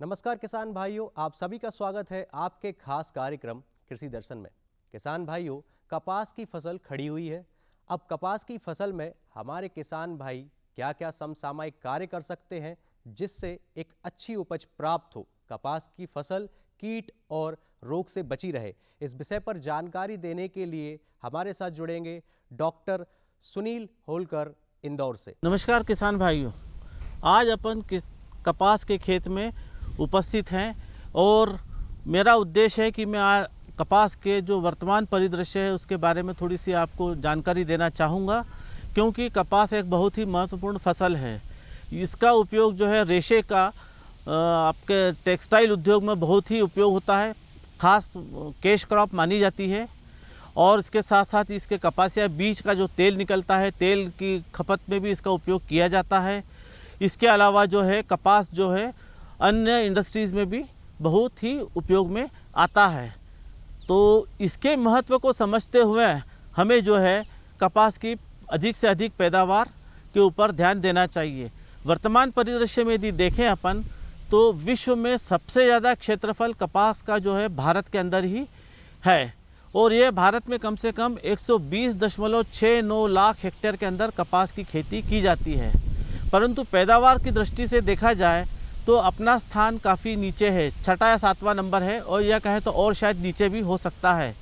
नमस्कार किसान भाइयों, आप सभी का स्वागत है आपके खास कार्यक्रम कृषि दर्शन में। किसान भाइयों, कपास की फसल खड़ी हुई है। अब कपास की फसल में हमारे किसान भाई क्या क्या समसामयिक कार्य कर सकते हैं जिससे एक अच्छी उपज प्राप्त हो, कपास की फसल कीट और रोग से बची रहे। इस विषय पर जानकारी देने के लिए हमारे साथ जुड़ेंगे डॉक्टर सुनील होलकर इंदौर से। नमस्कार किसान भाइयों, आज अपन कपास के खेत में उपस्थित हैं और मेरा उद्देश्य है कि मैं कपास के जो वर्तमान परिदृश्य है उसके बारे में थोड़ी सी आपको जानकारी देना चाहूँगा, क्योंकि कपास एक बहुत ही महत्वपूर्ण फसल है। इसका उपयोग जो है रेशे का आपके टेक्सटाइल उद्योग में बहुत ही उपयोग होता है, खास कैश क्रॉप मानी जाती है। और इसके साथ साथ इसके कपासिया बीज का जो तेल निकलता है, तेल की खपत में भी इसका उपयोग किया जाता है। इसके अलावा जो है कपास जो है अन्य इंडस्ट्रीज़ में भी बहुत ही उपयोग में आता है। तो इसके महत्व को समझते हुए हमें जो है कपास की अधिक से अधिक पैदावार के ऊपर ध्यान देना चाहिए। वर्तमान परिदृश्य में यदि देखें अपन तो विश्व में सबसे ज़्यादा क्षेत्रफल कपास का जो है भारत के अंदर ही है और ये भारत में कम से कम 120.69 लाख हेक्टेयर के अंदर कपास की खेती की जाती है। परंतु पैदावार की दृष्टि से देखा जाए तो अपना स्थान काफ़ी नीचे है, 6वां या 7वां नंबर है और यह कहें तो और शायद नीचे भी हो सकता है।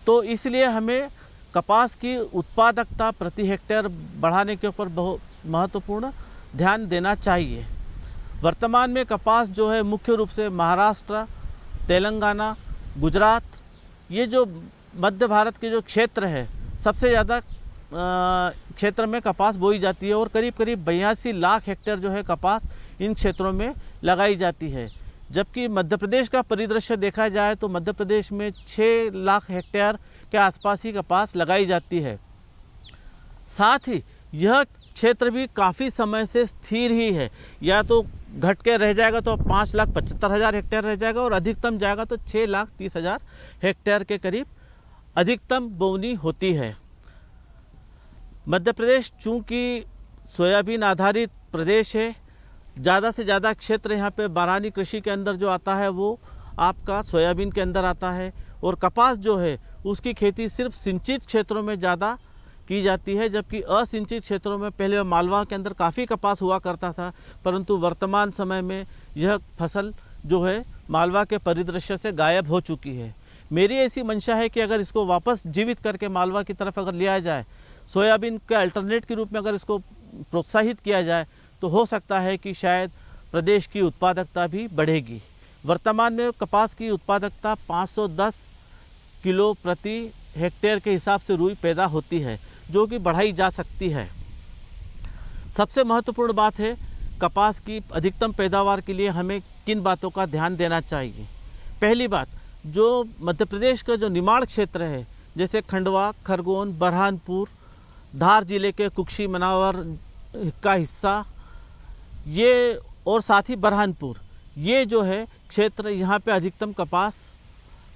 तो इसलिए हमें कपास की उत्पादकता प्रति हेक्टेयर बढ़ाने के ऊपर बहुत महत्वपूर्ण ध्यान देना चाहिए। वर्तमान में कपास जो है मुख्य रूप से महाराष्ट्र, तेलंगाना, गुजरात, ये जो मध्य भारत के जो क्षेत्र है सबसे ज़्यादा क्षेत्र में कपास बोई जाती है और करीब करीब 82 लाख हेक्टेयर जो है कपास इन क्षेत्रों में लगाई जाती है। जबकि मध्य प्रदेश का परिदृश्य देखा जाए तो मध्य प्रदेश में 6 लाख हेक्टेयर के आसपास ही कपास लगाई जाती है। साथ ही यह क्षेत्र भी काफ़ी समय से स्थिर ही है, या तो घट के रह जाएगा तो 5,75,000 हेक्टेयर रह जाएगा और अधिकतम जाएगा तो 6,30,000 हेक्टेयर के करीब अधिकतम बोवनी होती है। मध्य प्रदेश चूँकि सोयाबीन आधारित प्रदेश है, ज़्यादा से ज़्यादा क्षेत्र यहाँ पे बारानी कृषि के अंदर जो आता है वो आपका सोयाबीन के अंदर आता है और कपास जो है उसकी खेती सिर्फ सिंचित क्षेत्रों में ज़्यादा की जाती है। जबकि असिंचित क्षेत्रों में पहले मालवा के अंदर काफ़ी कपास हुआ करता था, परंतु वर्तमान समय में यह फसल जो है मालवा के परिदृश्य से गायब हो चुकी है। मेरी ऐसी मंशा है कि अगर इसको वापस जीवित करके मालवा की तरफ अगर लिया जाए, सोयाबीन के अल्टरनेट के रूप में अगर इसको प्रोत्साहित किया जाए तो हो सकता है कि शायद प्रदेश की उत्पादकता भी बढ़ेगी। वर्तमान में कपास की उत्पादकता 510 किलो प्रति हेक्टेयर के हिसाब से रुई पैदा होती है, जो कि बढ़ाई जा सकती है। सबसे महत्वपूर्ण बात है कपास की अधिकतम पैदावार के लिए हमें किन बातों का ध्यान देना चाहिए। पहली बात, जो मध्य प्रदेश का जो निमाड़ क्षेत्र है जैसे खंडवा, खरगोन, बरहानपुर, धार जिले के कुक्षी मनावर का हिस्सा, ये और साथ ही बरहानपुर, ये जो है क्षेत्र यहाँ पे अधिकतम कपास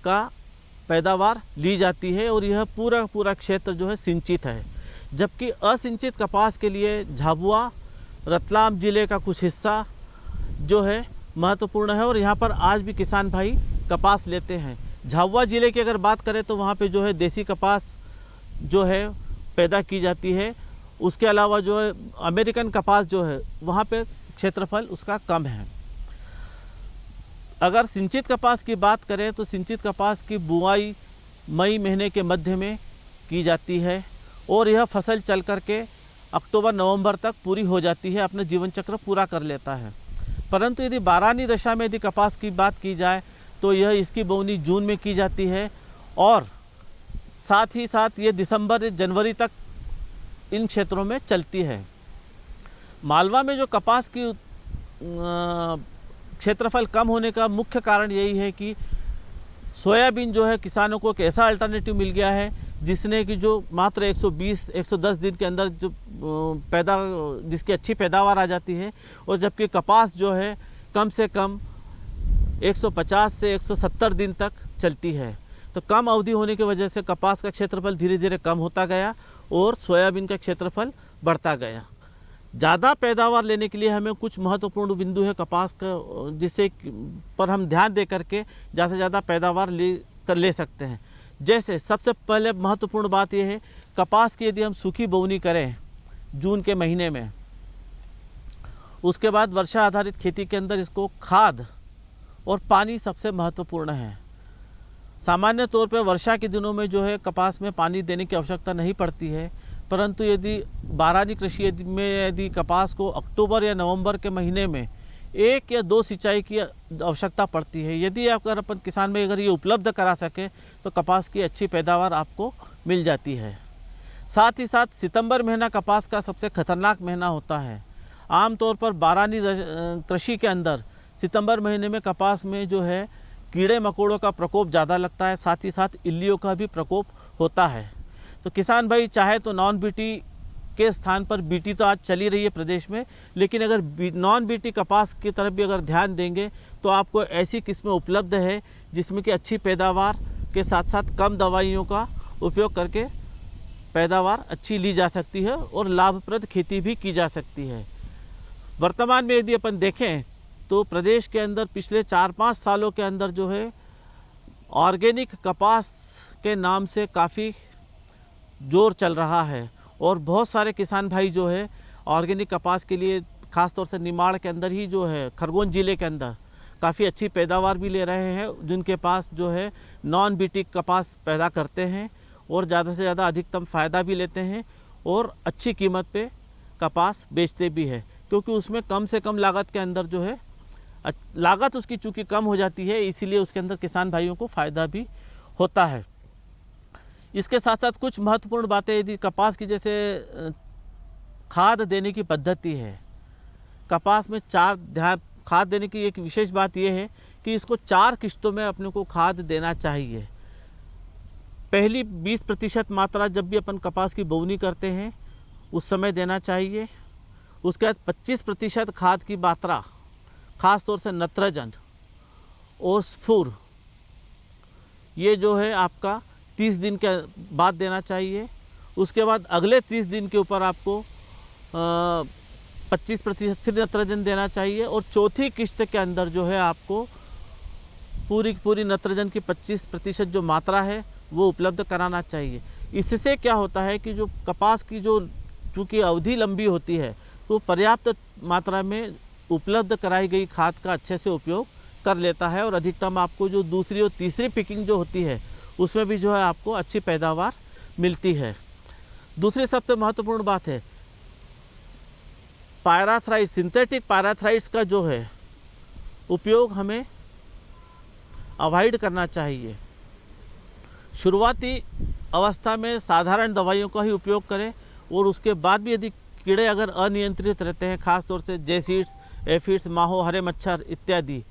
का पैदावार ली जाती है और यह पूरा पूरा क्षेत्र जो है सिंचित है। जबकि असिंचित कपास के लिए झाबुआ, रतलाम जिले का कुछ हिस्सा जो है महत्वपूर्ण है और यहाँ पर आज भी किसान भाई कपास लेते हैं। झाबुआ जिले की अगर बात करें तो वहाँ पे जो है देसी कपास जो है पैदा की जाती है। उसके अलावा जो है अमेरिकन कपास जो है वहाँ पे क्षेत्रफल उसका कम है। अगर सिंचित कपास की बात करें तो सिंचित कपास की बुआई मई महीने के मध्य में की जाती है और यह फसल चल कर के अक्टूबर-नवंबर तक पूरी हो जाती है, अपना जीवन चक्र पूरा कर लेता है। परंतु यदि बारानी दशा में यदि कपास की बात की जाए तो यह इसकी बोवनी जून में की जाती है और साथ ही साथ ये दिसंबर जनवरी तक इन क्षेत्रों में चलती है। मालवा में जो कपास की क्षेत्रफल कम होने का मुख्य कारण यही है कि सोयाबीन जो है किसानों को एक ऐसा अल्टरनेटिव मिल गया है जिसने कि जो मात्र 120-110 दिन के अंदर जो जिसकी अच्छी पैदावार आ जाती है, और जबकि कपास जो है कम से कम 150 से 170 दिन तक चलती है। तो कम अवधि होने की वजह से कपास का क्षेत्रफल धीरे धीरे कम होता गया और सोयाबीन का क्षेत्रफल बढ़ता गया। ज़्यादा पैदावार लेने के लिए हमें कुछ महत्वपूर्ण बिंदु है कपास का, जिससे पर हम ध्यान दे करके ज़्यादा से ज़्यादा पैदावार ले सकते हैं। जैसे सबसे पहले महत्वपूर्ण बात यह है, कपास की यदि हम सूखी बोवनी करें जून के महीने में, उसके बाद वर्षा आधारित खेती के अंदर इसको खाद और पानी सबसे महत्वपूर्ण है। सामान्य तौर पर वर्षा के दिनों में जो है कपास में पानी देने की आवश्यकता नहीं पड़ती है, परंतु यदि बारानी कृषि में यदि कपास को अक्टूबर या नवंबर के महीने में 1 या 2 सिंचाई की आवश्यकता पड़ती है। यदि अगर अपन किसान में अगर ये उपलब्ध करा सकें तो कपास की अच्छी पैदावार आपको मिल जाती है। साथ ही साथ सितंबर महीना कपास का सबसे खतरनाक महीना होता है। आमतौर पर बारानी कृषि के अंदर सितंबर महीने में कपास में जो है कीड़े मकोड़ों का प्रकोप ज़्यादा लगता है, साथ ही साथ इल्लियों का भी प्रकोप होता है। तो किसान भाई चाहे तो नॉन बीटी के स्थान पर बीटी तो आज चली रही है प्रदेश में, लेकिन अगर नॉन बीटी कपास की तरफ भी अगर ध्यान देंगे तो आपको ऐसी किस्में उपलब्ध है जिसमें कि अच्छी पैदावार के साथ साथ कम दवाइयों का उपयोग करके पैदावार अच्छी ली जा सकती है और लाभप्रद खेती भी की जा सकती है। वर्तमान में यदि अपन देखें तो प्रदेश के अंदर पिछले 4-5 सालों के अंदर जो है ऑर्गेनिक कपास के नाम से काफ़ी जोर चल रहा है और बहुत सारे किसान भाई जो है ऑर्गेनिक कपास के लिए ख़ास तौर से निमाड़ के अंदर ही जो है खरगोन ज़िले के अंदर काफ़ी अच्छी पैदावार भी ले रहे हैं, जिनके पास जो है नॉन बीटी कपास पैदा करते हैं और ज़्यादा से ज़्यादा अधिकतम फ़ायदा भी लेते हैं और अच्छी कीमत पे कपास बेचते भी है, क्योंकि उसमें कम से कम लागत के अंदर जो है लागत उसकी चूँकि कम हो जाती है, इसीलिए उसके अंदर किसान भाइयों को फ़ायदा भी होता है। इसके साथ साथ कुछ महत्वपूर्ण बातें यदि कपास की जैसे खाद देने की पद्धति है, कपास में खाद देने की एक विशेष बात यह है कि इसको 4 किश्तों में अपने को खाद देना चाहिए। पहली 20% मात्रा जब भी अपन कपास की बोवनी करते हैं उस समय देना चाहिए। उसके बाद 25% खाद की मात्रा ख़ास तौर से नत्रजन और स्फूर ये जो है आपका 30 दिन के बाद देना चाहिए। उसके बाद अगले 30 दिन के ऊपर आपको 25% फिर नत्रजन देना चाहिए और चौथी किश्त के अंदर जो है आपको पूरी नत्रजन की 25% जो मात्रा है वो उपलब्ध कराना चाहिए। इससे क्या होता है कि जो कपास की जो चूँकि अवधि लंबी होती है तो पर्याप्त मात्रा में उपलब्ध कराई गई खाद का अच्छे से उपयोग कर लेता है और अधिकतम आपको जो दूसरी और तीसरी पिकिंग जो होती है उसमें भी जो है आपको अच्छी पैदावार मिलती है। दूसरी सबसे महत्वपूर्ण बात है पायराथ्राइड, सिंथेटिक पायराथ्राइड्स का जो है उपयोग हमें अवॉइड करना चाहिए। शुरुआती अवस्था में साधारण दवाइयों का ही उपयोग करें और उसके बाद भी यदि कीड़े अगर अनियंत्रित रहते हैं, खास तौर से जेसीड्स, एफिड्स, माहो, हरे मच्छर इत्यादि,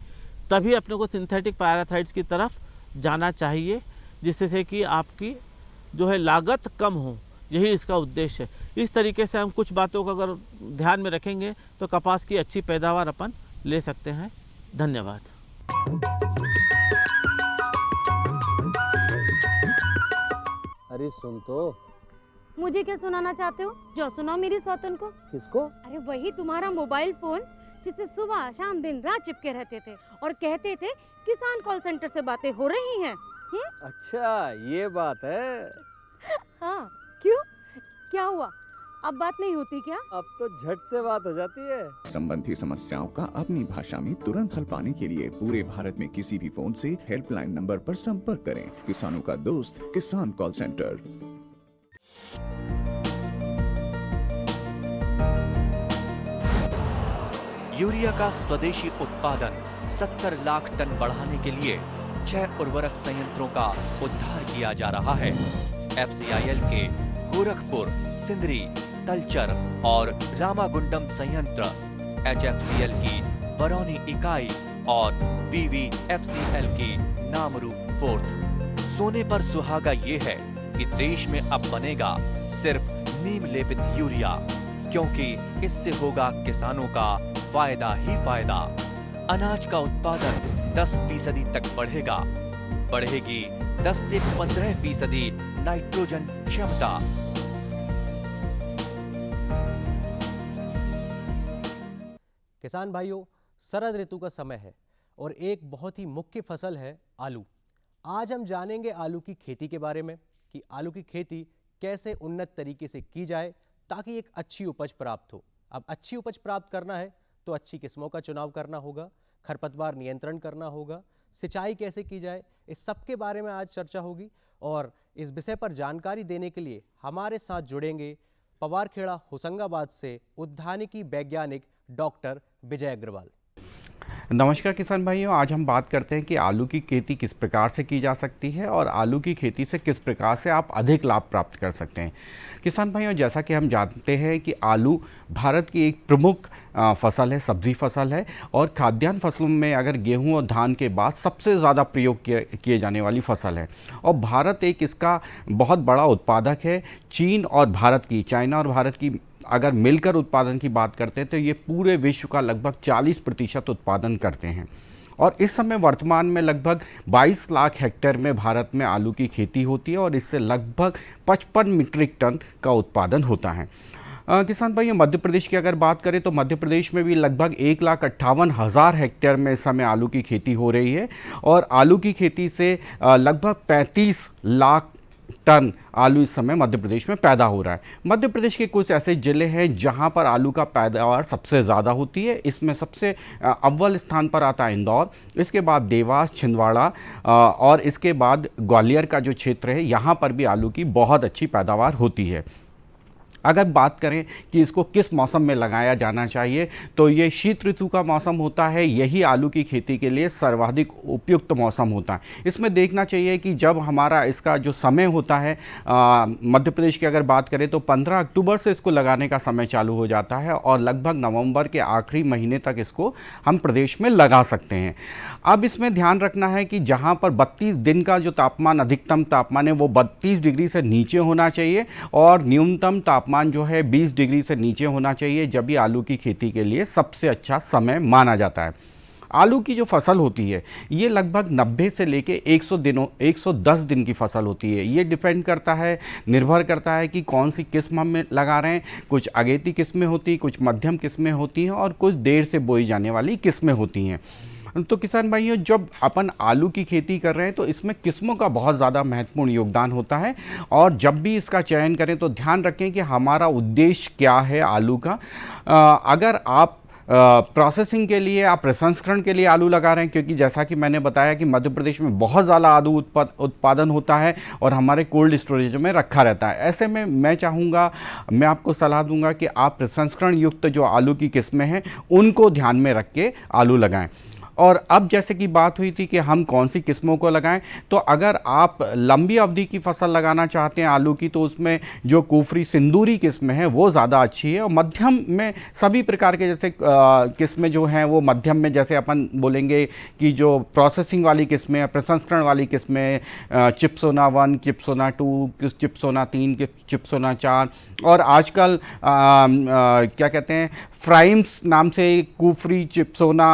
तभी अपने को सिंथेटिक पायराथ्राइड्स की तरफ जाना चाहिए, जिससे कि आपकी जो है लागत कम हो। यही इसका उद्देश्य है। इस तरीके से हम कुछ बातों को अगर ध्यान में रखेंगे तो कपास की अच्छी पैदावार अपन ले सकते हैं। धन्यवाद। अरे सुन तो। मुझे क्या सुनाना चाहते हो? जो सुनाओ मेरी सौतन को। किसको? अरे वही तुम्हारा मोबाइल फोन जिससे सुबह शाम दिन रात चिपके रहते थे और कहते थे किसान कॉल सेंटर से बातें हो रही हैं। अच्छा ये बात है। हाँ क्यों, क्या हुआ? अब बात नहीं होती क्या? अब तो झट से बात हो जाती है। संबंधी समस्याओं का अपनी भाषा में तुरंत हल पाने के लिए पूरे भारत में किसी भी फोन से हेल्पलाइन नंबर पर संपर्क करें। किसानों का दोस्त किसान कॉल सेंटर। यूरिया का स्वदेशी उत्पादन 70 लाख टन बढ़ाने के लिए 6 उर्वरक संयंत्रों का उद्धार किया जा रहा है। FCIL के गोरखपुर, सिंदरी, तलचर और रामागुंडम संयंत्र, HFCL की बरौनी इकाई और BVFCL की नामरू फोर्थ। सोने पर सुहागा ये है कि देश में अब बनेगा सिर्फ नीम लेपित यूरिया, क्योंकि इससे होगा किसानों का फायदा ही फायदा। अनाज का उत्पादन 10% तक बढ़ेगा। बढ़ेगी 10 से 15% नाइट्रोजन क्षमता। किसान भाइयों, शरद ऋतु का समय है और एक बहुत ही मुख्य फसल है आलू। आज हम जानेंगे आलू की खेती के बारे में कि आलू की खेती कैसे उन्नत तरीके से की जाए ताकि एक अच्छी उपज प्राप्त हो। अब अच्छी उपज प्राप्त करना है तो अच्छी किस्मों का चुनाव करना होगा, खरपतवार नियंत्रण करना होगा, सिंचाई कैसे की जाए, इस सब के बारे में आज चर्चा होगी। और इस विषय पर जानकारी देने के लिए हमारे साथ जुड़ेंगे पवारखेड़ा होशंगाबाद से उद्यानिकी वैज्ञानिक डॉक्टर विजय अग्रवाल। नमस्कार किसान भाइयों, आज हम बात करते हैं कि आलू की खेती किस प्रकार से की जा सकती है और आलू की खेती से किस प्रकार से आप अधिक लाभ प्राप्त कर सकते हैं। किसान भाइयों, जैसा कि हम जानते हैं कि आलू भारत की एक प्रमुख फसल है, सब्जी फसल है और खाद्यान्न फसलों में अगर गेहूं और धान के बाद सबसे ज़्यादा प्रयोग किए जाने वाली फसल है और भारत एक इसका बहुत बड़ा उत्पादक है। चीन और भारत की, चाइना और भारत की अगर मिलकर उत्पादन की बात करते हैं तो ये पूरे विश्व का लगभग 40% उत्पादन करते हैं और इस समय वर्तमान में लगभग 22 लाख हेक्टेयर में भारत में आलू की खेती होती है और इससे लगभग 55 मीट्रिक टन का उत्पादन होता है। किसान भाइयों, मध्य प्रदेश की अगर बात करें तो मध्य प्रदेश में भी लगभग 1,58,000 हेक्टेयर में इस समय आलू की खेती हो रही है और आलू की खेती से लगभग 35 लाख टन आलू इस समय मध्य प्रदेश में पैदा हो रहा है। मध्य प्रदेश के कुछ ऐसे ज़िले हैं जहां पर आलू का पैदावार सबसे ज़्यादा होती है। इसमें सबसे अव्वल स्थान पर आता है इंदौर, इसके बाद देवास, छिंदवाड़ा और इसके बाद ग्वालियर का जो क्षेत्र है यहाँ पर भी आलू की बहुत अच्छी पैदावार होती है। अगर बात करें कि इसको किस मौसम में लगाया जाना चाहिए तो ये शीत ऋतु का मौसम होता है, यही आलू की खेती के लिए सर्वाधिक उपयुक्त मौसम होता है। इसमें देखना चाहिए कि जब हमारा इसका जो समय होता है, मध्य प्रदेश की अगर बात करें तो 15 अक्टूबर से इसको लगाने का समय चालू हो जाता है और लगभग नवंबर के आखिरी महीने तक इसको हम प्रदेश में लगा सकते हैं। अब इसमें ध्यान रखना है कि जहाँ पर 32 दिन का जो तापमान, अधिकतम तापमान है वो 32 डिग्री से नीचे होना चाहिए और न्यूनतम तापमान जो है 20 डिग्री से नीचे होना चाहिए, जब भी आलू की खेती के लिए सबसे अच्छा समय माना जाता है। आलू की जो फसल होती है ये लगभग 90 से लेके 110 दिन की फसल होती है। ये डिपेंड करता है, निर्भर करता है कि कौन सी किस्म हम लगा रहे हैं। कुछ अगेती किस्में होती, कुछ मध्यम किस्में होती हैं और कुछ देर से बोई जाने वाली किस्में होती हैं। तो किसान भाइयों, जब अपन आलू की खेती कर रहे हैं तो इसमें किस्मों का बहुत ज़्यादा महत्वपूर्ण योगदान होता है और जब भी इसका चयन करें तो ध्यान रखें कि हमारा उद्देश्य क्या है आलू का। अगर आप प्रोसेसिंग के लिए, आप प्रसंस्करण के लिए आलू लगा रहे हैं, क्योंकि जैसा कि मैंने बताया कि मध्य प्रदेश में बहुत ज़्यादा आलू उत्पादन होता है और हमारे कोल्ड स्टोरेज में रखा रहता है। ऐसे में मैं आपको सलाह दूंगा कि आप प्रसंस्करण युक्त जो आलू की किस्में हैं उनको ध्यान में रख के आलू लगाएं। और अब जैसे कि बात हुई थी कि हम कौन सी किस्मों को लगाएं, तो अगर आप लंबी अवधि की फसल लगाना चाहते हैं आलू की तो उसमें जो कुफरी सिंदूरी किस्म है वो ज़्यादा अच्छी है और मध्यम में सभी प्रकार के जैसे किस्में जो हैं वो मध्यम में, जैसे अपन बोलेंगे कि जो प्रोसेसिंग वाली किस्में, प्रसंस्करण वाली किस्में, चिप्सोना 1, चिप्सोना 2, चिप्सोना 3, चिप्सोना 4 और आजकल क्या कहते हैं फ्राइम्स नाम से कुफरी चिप्सोना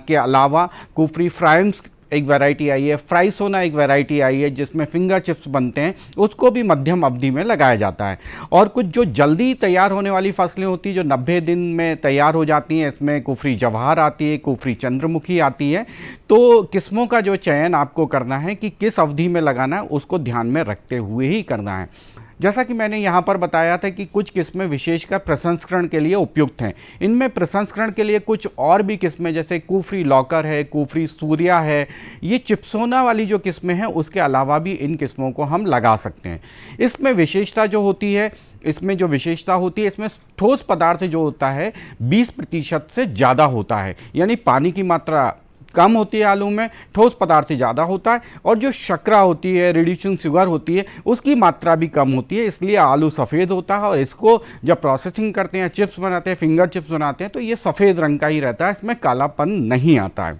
के अलावा कुफरी फ्राइम्स एक वैरायटी आई है, फ्राइसोना एक वैरायटी आई है जिसमें फिंगर चिप्स बनते हैं, उसको भी मध्यम अवधि में लगाया जाता है। और कुछ जो जल्दी तैयार होने वाली फसलें होती हैं जो 90 दिन में तैयार हो जाती हैं, इसमें कुफरी जवाहर आती है, कुफरी चंद्रमुखी आती है। तो किस्मों का जो चयन आपको करना है कि किस अवधि में लगाना है उसको ध्यान में रखते हुए ही करना है। जैसा कि मैंने यहाँ पर बताया था कि कुछ किस्में विशेषकर प्रसंस्करण के लिए उपयुक्त हैं। इनमें प्रसंस्करण के लिए कुछ और भी किस्में जैसे कुफरी लॉकर है, कुफरी सूर्या है, ये चिप्सोना वाली जो किस्में हैं उसके अलावा भी इन किस्मों को हम लगा सकते हैं। इसमें विशेषता जो होती है, इसमें ठोस पदार्थ जो होता है 20% से ज़्यादा होता है, यानी पानी की मात्रा कम होती है आलू में, ठोस पदार्थ ज़्यादा होता है और जो शर्करा होती है, रिड्यूसिंग शुगर होती है, उसकी मात्रा भी कम होती है, इसलिए आलू सफ़ेद होता है। और इसको जब प्रोसेसिंग करते हैं, चिप्स बनाते हैं, फिंगर चिप्स बनाते हैं तो ये सफ़ेद रंग का ही रहता है, इसमें कालापन नहीं आता है।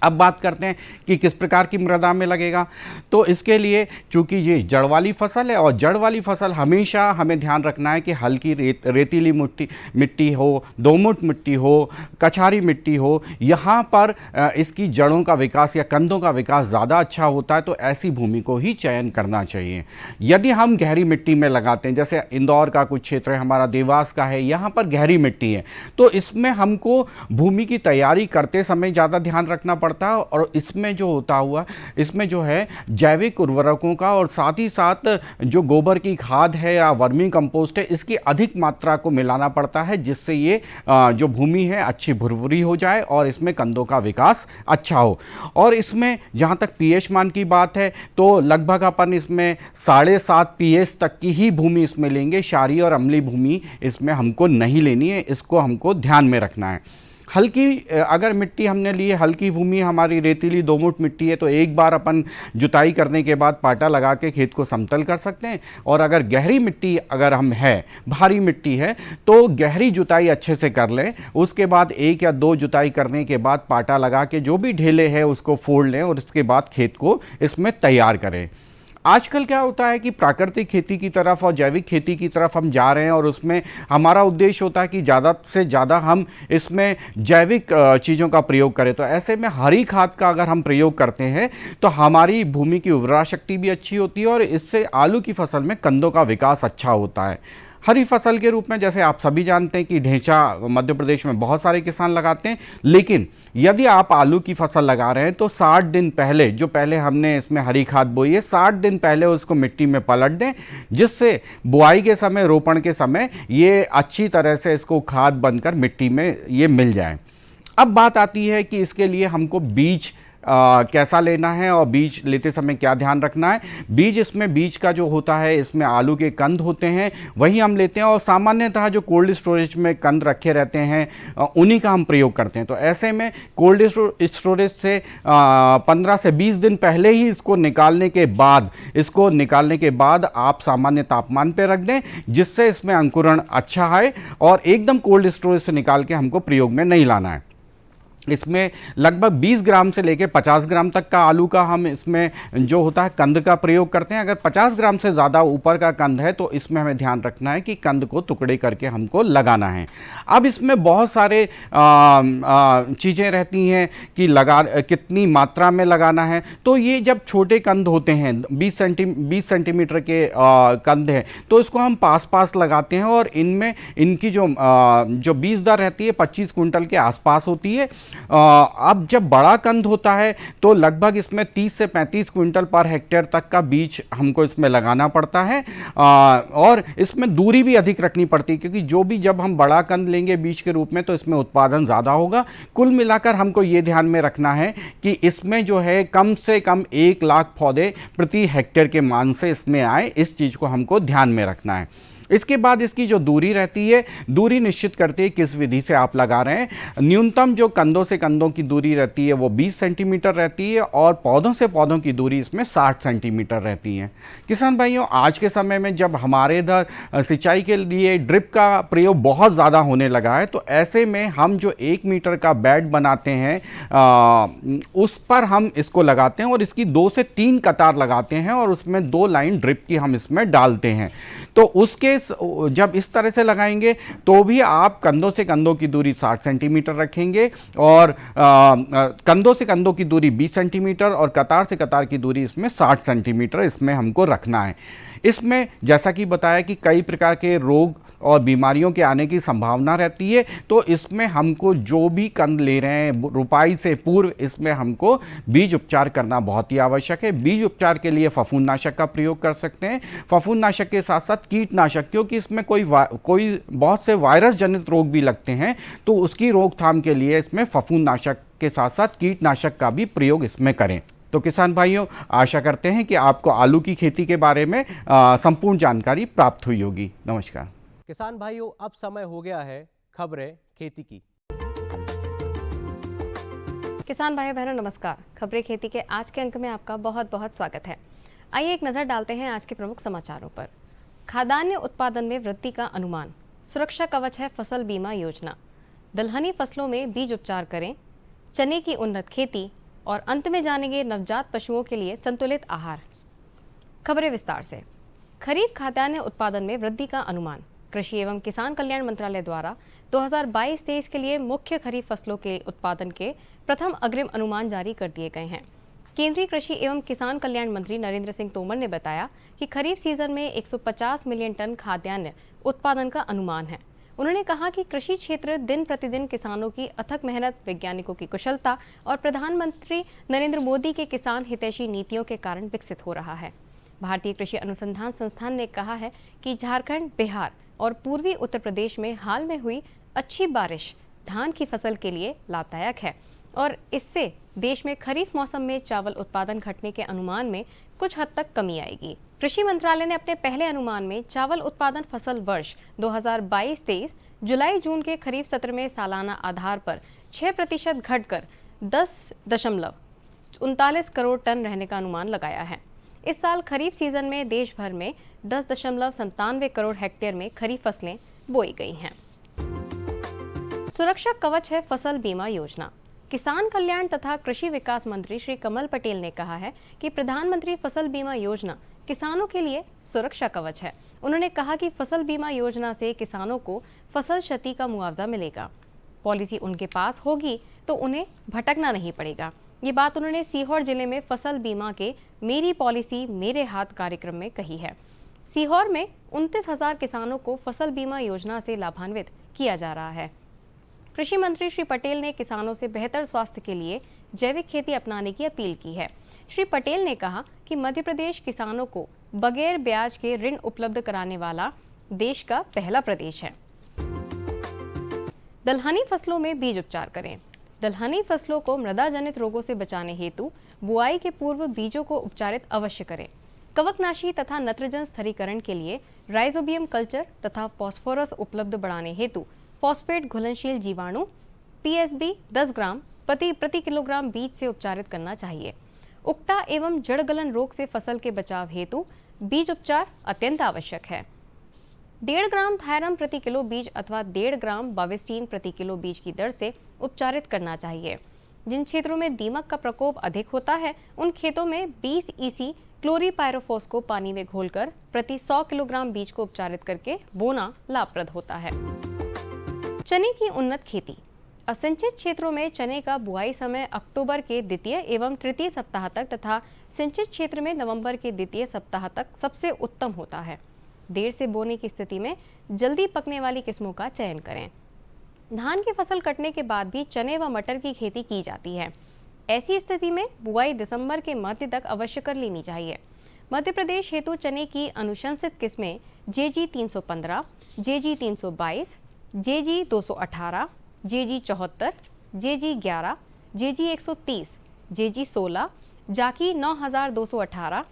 अब बात करते हैं कि किस प्रकार की मृदा में लगेगा। तो इसके लिए चूंकि ये जड़ वाली फसल है और जड़ वाली फसल हमेशा हमें ध्यान रखना है कि हल्की रेतीली मिट्टी हो, दोमट मिट्टी हो, कछारी मिट्टी हो, यहाँ पर इसकी जड़ों का विकास या कंदों का विकास ज़्यादा अच्छा होता है, तो ऐसी भूमि को ही चयन करना चाहिए। यदि हम गहरी मिट्टी में लगाते हैं, जैसे इंदौर का कुछ क्षेत्र है, हमारा देवास का है, यहाँ पर गहरी मिट्टी है, तो इसमें हमको भूमि की तैयारी करते समय ज़्यादा ध्यान रखना पड़ता है और इसमें जो होता हुआ इसमें जो है जैविक उर्वरकों का और साथ ही साथ जो गोबर की खाद है या वर्मी कंपोस्ट है, इसकी अधिक मात्रा को मिलाना पड़ता है, जिससे ये जो भूमि है अच्छी भुरभुरी हो जाए और इसमें कंदों का विकास अच्छा हो। और इसमें जहाँ तक पीएच मान की बात है तो लगभग अपन इसमें 7.5 पीएच तक की ही भूमि इसमें लेंगे। क्षारीय और अम्लीय भूमि इसमें हमको नहीं लेनी है, इसको हमको ध्यान में रखना है। हल्की अगर मिट्टी हमने ली है, हल्की भूमि हमारी रेतीली दोमट मिट्टी है, तो एक बार अपन जुताई करने के बाद पाटा लगा के खेत को समतल कर सकते हैं। और अगर गहरी मिट्टी अगर हम है, भारी मिट्टी है, तो गहरी जुताई अच्छे से कर लें। उसके बाद 1 या 2 जुताई करने के बाद पाटा लगा के जो भी ढेले हैं उसको फोड़ लें और उसके बाद खेत को इसमें तैयार करें। आजकल क्या होता है कि प्राकृतिक खेती की तरफ और जैविक खेती की तरफ हम जा रहे हैं और उसमें हमारा उद्देश्य होता है कि ज़्यादा से ज़्यादा हम इसमें जैविक चीज़ों का प्रयोग करें। तो ऐसे में हरी खाद का अगर हम प्रयोग करते हैं तो हमारी भूमि की उर्वरा शक्ति भी अच्छी होती है और इससे आलू की फसल में कंदों का विकास अच्छा होता है। हरी फसल के रूप में जैसे आप सभी जानते हैं कि ढेंचा मध्य प्रदेश में बहुत सारे किसान लगाते हैं, लेकिन यदि आप आलू की फसल लगा रहे हैं तो 60 दिन पहले, जो पहले हमने इसमें हरी खाद बोई है, 60 दिन पहले उसको मिट्टी में पलट दें, जिससे बुआई के समय, रोपण के समय ये अच्छी तरह से इसको खाद बनकर मिट्टी में ये मिल जाए। अब बात आती है कि इसके लिए हमको बीज कैसा लेना है और बीज लेते समय क्या ध्यान रखना है। बीज का जो होता है, इसमें आलू के कंद होते हैं, वही हम लेते हैं और सामान्यतः जो कोल्ड स्टोरेज में कंद रखे रहते हैं उन्हीं का हम प्रयोग करते हैं। तो ऐसे में कोल्ड स्टोरेज से 15 से 20 दिन पहले ही इसको निकालने के बाद आप सामान्य तापमान पर रख दें, जिससे इसमें अंकुरण अच्छा आए और एकदम कोल्ड स्टोरेज से निकाल के हमको प्रयोग में नहीं लाना है। इसमें लगभग 20 ग्राम से लेकर 50 ग्राम तक का आलू का हम इसमें जो होता है कंद का प्रयोग करते हैं। अगर 50 ग्राम से ज़्यादा ऊपर का कंद है तो इसमें हमें ध्यान रखना है कि कंद को टुकड़े करके हमको लगाना है। अब इसमें बहुत सारे चीज़ें रहती हैं कि कितनी मात्रा में लगाना है। तो ये जब छोटे कंद होते हैं, 20 सेंटीमीटर के कंद है, तो इसको हम पास लगाते हैं और इनमें इनकी जो बीज दर रहती है 25 कुंटल के आसपास होती है। अब जब बड़ा कंद होता है तो लगभग इसमें 30 से 35 क्विंटल पर हेक्टेयर तक का बीज हमको इसमें लगाना पड़ता है और इसमें दूरी भी अधिक रखनी पड़ती है, क्योंकि जब हम बड़ा कंद लेंगे बीज के रूप में तो इसमें उत्पादन ज़्यादा होगा। कुल मिलाकर हमको ये ध्यान में रखना है कि इसमें जो है कम से कम 1 लाख पौधे प्रति हेक्टेयर के मान से इसमें आए, इस चीज़ को हमको ध्यान में रखना है। इसके बाद इसकी जो दूरी रहती है, दूरी निश्चित करती है किस विधि से आप लगा रहे हैं। न्यूनतम जो कंदों से कंदों की दूरी रहती है वो 20 सेंटीमीटर रहती है और पौधों से पौधों की दूरी इसमें 60 सेंटीमीटर रहती है। किसान भाइयों, आज के समय में जब हमारे इधर सिंचाई के लिए ड्रिप का प्रयोग बहुत ज़्यादा होने लगा है, तो ऐसे में हम जो 1 मीटर का बेड बनाते हैं उस पर हम इसको लगाते हैं और इसकी 2 से 3 कतार लगाते हैं और उसमें 2 लाइन ड्रिप की हम इसमें डालते हैं। तो उसके जब इस तरह से लगाएंगे तो भी आप कंधों से कंधों की दूरी 60 सेंटीमीटर रखेंगे और कंधों से कंधों की दूरी 20 सेंटीमीटर और कतार से कतार की दूरी इसमें 60 सेंटीमीटर इसमें हमको रखना है। इसमें जैसा कि बताया कि कई प्रकार के रोग और बीमारियों के आने की संभावना रहती है, तो इसमें हमको जो भी कंद ले रहे हैं रुपाई से पूर्व इसमें हमको बीज उपचार करना बहुत ही आवश्यक है। बीज उपचार के लिए फफूंदनाशक का प्रयोग कर सकते हैं। फफूंदनाशक के साथ साथ कीटनाशक, क्योंकि इसमें कोई बहुत से वायरस जनित रोग भी लगते हैं, तो उसकी रोकथाम के लिए इसमें फफूंदनाशक के साथ साथ कीटनाशक का भी प्रयोग इसमें करें। तो किसान भाइयों, आशा करते हैं कि आपको आलू की खेती के बारे में संपूर्ण जानकारी प्राप्त हुई होगी। नमस्कार किसान भाइयों, अब समय हो गया है खबरें खेती की। किसान भाई बहनों नमस्कार। खबरें खेती के आज के अंक में आपका बहुत बहुत स्वागत है। आइए एक नज़र डालते हैं आज के प्रमुख समाचारों पर। खाद्यान्न उत्पादन में वृद्धि का अनुमान, सुरक्षा कवच है फसल बीमा योजना, दलहनी फसलों में बीज उपचार करें, चने की उन्नत खेती, और अंत में जानेंगे नवजात पशुओं के लिए संतुलित आहार। खबरें विस्तार से। खरीफ खाद्यान्न उत्पादन में वृद्धि का अनुमान। कृषि एवं किसान कल्याण मंत्रालय द्वारा 2022-23 के लिए मुख्य खरीफ फसलों के उत्पादन के प्रथम अग्रिम अनुमान जारी कर दिए गए हैं। केंद्रीय कृषि एवं किसान कल्याण मंत्री नरेंद्र सिंह तोमर ने बताया कि खरीफ सीजन में 150 मिलियन टन खाद्यान्न उत्पादन का अनुमान है। उन्होंने कहा कि कृषि क्षेत्र दिन प्रतिदिन किसानों की अथक मेहनत, वैज्ञानिकों की कुशलता और प्रधानमंत्री नरेंद्र मोदी के किसान हितैषी नीतियों के कारण विकसित हो रहा है। भारतीय कृषि अनुसंधान संस्थान ने कहा है कि झारखंड, बिहार और पूर्वी उत्तर प्रदेश में हाल में हुई अच्छी बारिश धान की फसल के लिए लाभदायक है और इससे देश में खरीफ मौसम में चावल उत्पादन घटने के अनुमान में कुछ हद तक कमी आएगी। कृषि मंत्रालय ने अपने पहले अनुमान में चावल उत्पादन फसल वर्ष 2022-23 जुलाई-जून के खरीफ सत्र में सालाना आधार पर 6% घटकर 10.39 करोड़ टन रहने का अनुमान लगाया है। इस साल खरीफ सीजन में देश भर में 10.97 करोड़ हेक्टेयर में खरीफ फसलें बोई गई हैं। सुरक्षा कवच है फसल बीमा योजना। किसान कल्याण तथा कृषि विकास मंत्री श्री कमल पटेल ने कहा है कि प्रधानमंत्री फसल बीमा योजना किसानों के लिए सुरक्षा कवच है। उन्होंने कहा कि फसल बीमा योजना से किसानों को फसल क्षति का मुआवजा मिलेगा। पॉलिसी उनके पास होगी तो उन्हें भटकना नहीं पड़ेगा। ये बात उन्होंने सीहोर जिले में फसल बीमा के मेरी पॉलिसी मेरे हाथ कार्यक्रम में कही है। सीहोर में 29,000 किसानों को फसल बीमा योजना से लाभान्वित किया जा रहा है। कृषि मंत्री श्री पटेल ने किसानों से बेहतर स्वास्थ्य के लिए जैविक खेती अपनाने की अपील की है। श्री पटेल ने कहा कि मध्य प्रदेश किसानों को बगैर ब्याज के ऋण उपलब्ध कराने वाला देश का पहला प्रदेश है। दलहनी फसलों में बीज उपचार करें। दलहनी फसलों को मृदा जनित रोगों से बचाने हेतु बुआई के पूर्व बीजों को उपचारित अवश्य करें। कवकनाशी तथा नत्रजन स्थिरीकरण के लिए राइजोबियम कल्चर तथा फास्फोरस उपलब्ध बढ़ाने हेतु फॉस्फेट घुलनशील जीवाणु पीएसबी 10 ग्राम प्रति किलोग्राम बीज से उपचारित करना चाहिए। उक्टा एवं जड़ गलन रोग से फसल के बचाव हेतु बीज उपचार अत्यंत आवश्यक है। 1.5 ग्राम थायरम प्रति किलो बीज अथवा 1.5 ग्राम बाविस्टीन प्रति किलो बीज की दर से उपचारित करना चाहिए। जिन क्षेत्रों में दीमक का प्रकोप अधिक होता है उन खेतों में 20 EC क्लोरीपायरोफॉस को पानी में घोलकर प्रति 100 किलोग्राम बीज को उपचारित करके बोना लाभप्रद होता है। चने की उन्नत खेती। असिंचित क्षेत्रों में चने का बुआई समय अक्टूबर के द्वितीय एवं तृतीय सप्ताह तक तथा सिंचित क्षेत्र में नवंबर के द्वितीय सप्ताह तक सबसे उत्तम होता है। देर से बोने की स्थिति में जल्दी पकने वाली किस्मों का चयन करें। धान की फसल कटने के बाद भी चने व मटर की खेती की जाती है। ऐसी स्थिति में बुआई दिसंबर के मध्य तक अवश्य कर लेनी चाहिए। मध्य प्रदेश हेतु चने की अनुशंसित किस्में JG 315, JG 322, JG 218, JG 74, JG 11, JG 130, JG 16, जाकी 9218,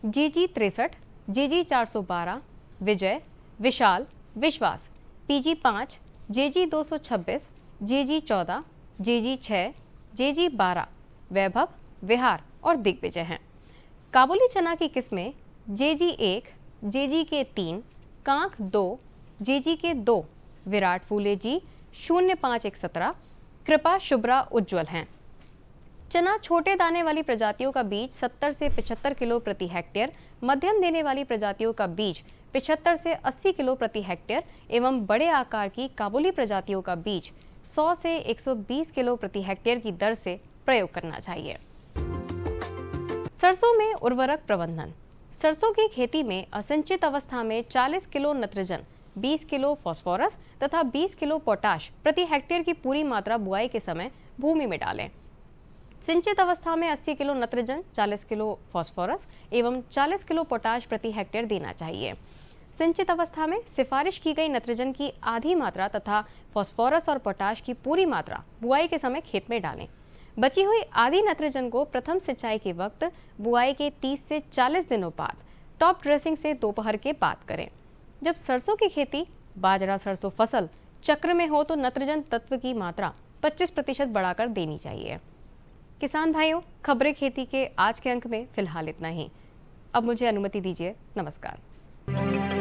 JG 63, JG 412, विजय, विशाल, विश्वास, PG 5, JG 226, JG 14, JG 6, JG 12, वैभव, विहार और दिग्विजय हैं। काबुली चना की किस्में JG 1, JG के 3, कांक 2, JG के 2, विराट फूले जी 0517, कृपा शुभ्रा उज्ज्वल हैं। चना छोटे दाने वाली प्रजातियों का बीज 70 से 75 किलो प्रति हेक्टेयर, मध्यम देने वाली प्रजातियों का बीज 75 से 80 किलो प्रति हेक्टेयर एवं बड़े आकार की काबुली प्रजातियों का बीज 100 से 120 किलो प्रति हेक्टेयर की दर से प्रयोग करना चाहिए। सरसों में उर्वरक प्रबंधन। सरसों की खेती में असिंचित अवस्था में 40 किलो नत्रजन, 20 किलो फास्फोरस तथा 20 किलो पोटाश प्रति हेक्टेयर की पूरी मात्रा बुआई के समय भूमि में डालें। सिंचित अवस्था में 80 किलो नत्रजन, 40 किलो फास्फोरस एवं 40 किलो पोटाश प्रति हेक्टेयर देना चाहिए। सिंचित अवस्था में सिफारिश की गई नत्रजन की आधी मात्रा तथा फास्फोरस और पोटाश की पूरी मात्रा बुआई के समय खेत में डालें। बची हुई आधी नत्रजन को प्रथम सिंचाई के वक्त बुआई के 30 से 40 दिनों बाद टॉप ड्रेसिंग से दोपहर के बाद करें। जब सरसों की खेती बाजरा सरसों फसल चक्र में हो तो नत्रजन तत्व की मात्रा 25% बढ़ाकर देनी चाहिए। किसान भाइयों, खबरें खेती के आज के अंक में फिलहाल इतना ही। अब मुझे अनुमति दीजिए। नमस्कार।